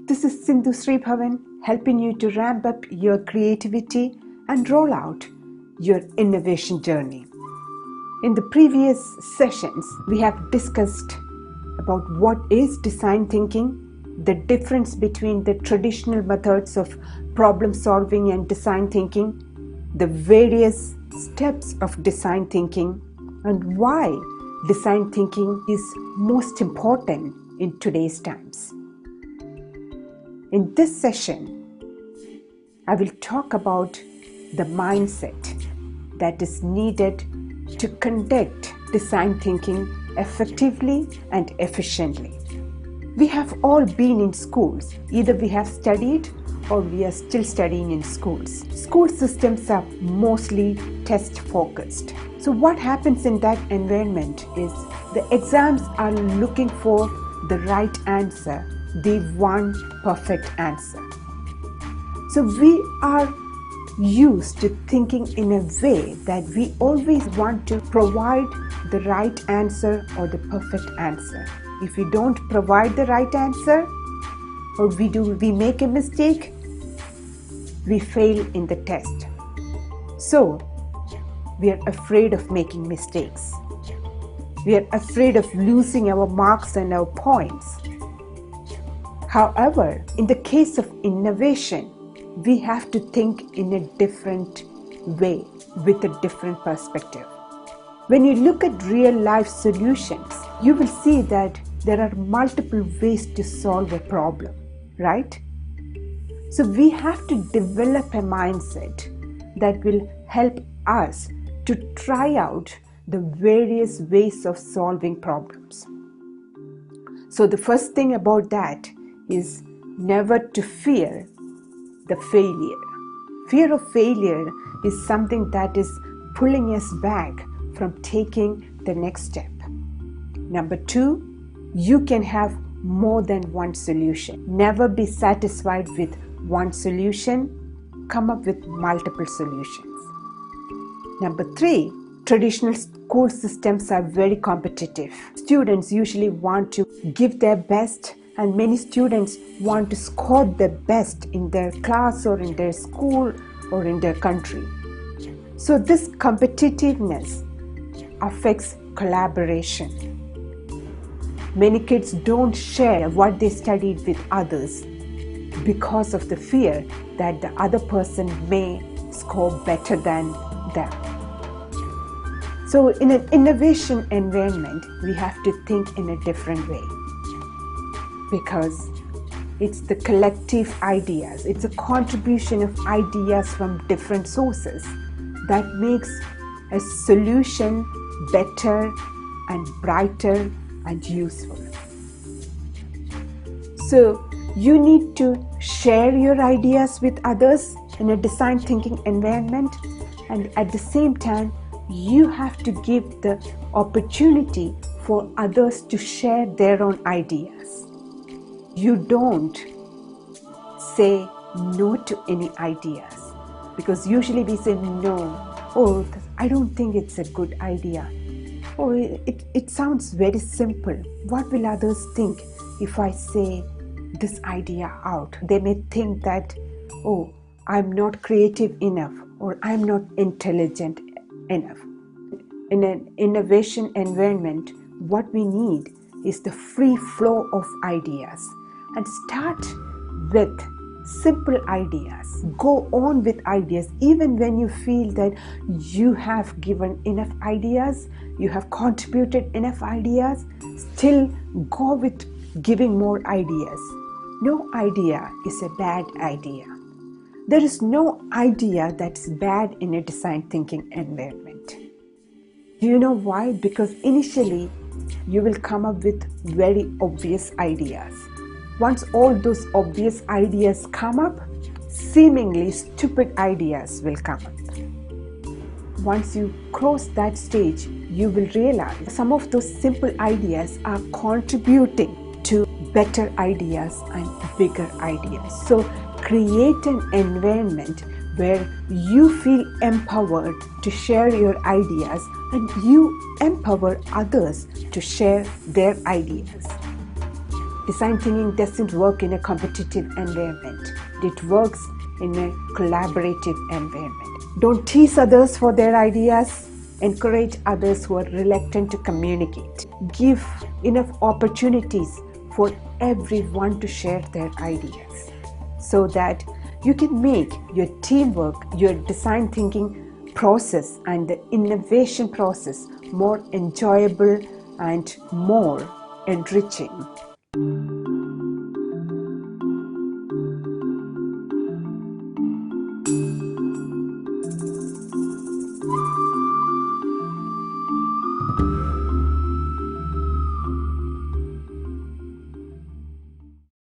This is Sindu Sreebhavan helping you to ramp up your creativity and roll out your innovation journey. In the previous sessions, we have discussed about what is design thinking, the difference between the traditional methods of problem solving and design thinking, the various steps of design thinking, and why design thinking is most important in today's times. In this session, I will talk about the mindset that is needed to conduct design thinking effectively and efficiently. We have all been in schools. Either we have studied or we are still studying in schools. School systems are mostly test focused. So what happens in that environment is the exams are looking for the right answer, the one perfect answer. So we are used to thinking in a way that we always want to provide the right answer or the perfect answer. If we don't provide the right answer or we make a mistake, we fail in the test. So we are afraid of making mistakes. We are afraid of losing our marks and our points. However, in the case of innovation, we have to think in a different way with a different perspective. When you look at real life solutions, you will see that there are multiple ways to solve a problem, right? So we have to develop a mindset that will help us to try out the various ways of solving problems. So the first thing about that is never to fear the failure. Fear of failure is something that is pulling us back from taking the next step. Number two, you can have more than one solution. Never be satisfied with one solution. Come up with multiple solutions. Number three, traditional school systems are very competitive. Students usually want to give their best, and many students want to score the best in their class or in their school or in their country. So this competitiveness affects collaboration. Many kids don't share what they studied with others because of the fear that the other person may score better than them. So in an innovation environment, we have to think in a different way, because it's the collective ideas, it's a contribution of ideas from different sources that makes a solution better and brighter and useful. So you need to share your ideas with others in a design thinking environment, and at the same time you have to give the opportunity for others to share their own ideas. You don't say no to any ideas, because usually we say no. Oh, I don't think it's a good idea. Oh, it sounds very simple. What will others think if I say this idea out? They may think that, oh, I'm not creative enough, or I'm not intelligent enough. In an innovation environment, what we need is the free flow of ideas. And start with simple ideas. Go on with ideas. Even when you feel that you have given enough ideas, you have contributed enough ideas, still go with giving more ideas. No idea is a bad idea. There is no idea that's bad in a design thinking environment. Do you know why? Because initially you will come up with very obvious ideas. Once all those obvious ideas come up, seemingly stupid ideas will come up. Once you cross that stage, you will realize some of those simple ideas are contributing to better ideas and bigger ideas. So create an environment where you feel empowered to share your ideas and you empower others to share their ideas. Design thinking doesn't work in a competitive environment. It works in a collaborative environment. Don't tease others for their ideas. Encourage others who are reluctant to communicate. Give enough opportunities for everyone to share their ideas so that you can make your teamwork, your design thinking process and the innovation process more enjoyable and more enriching.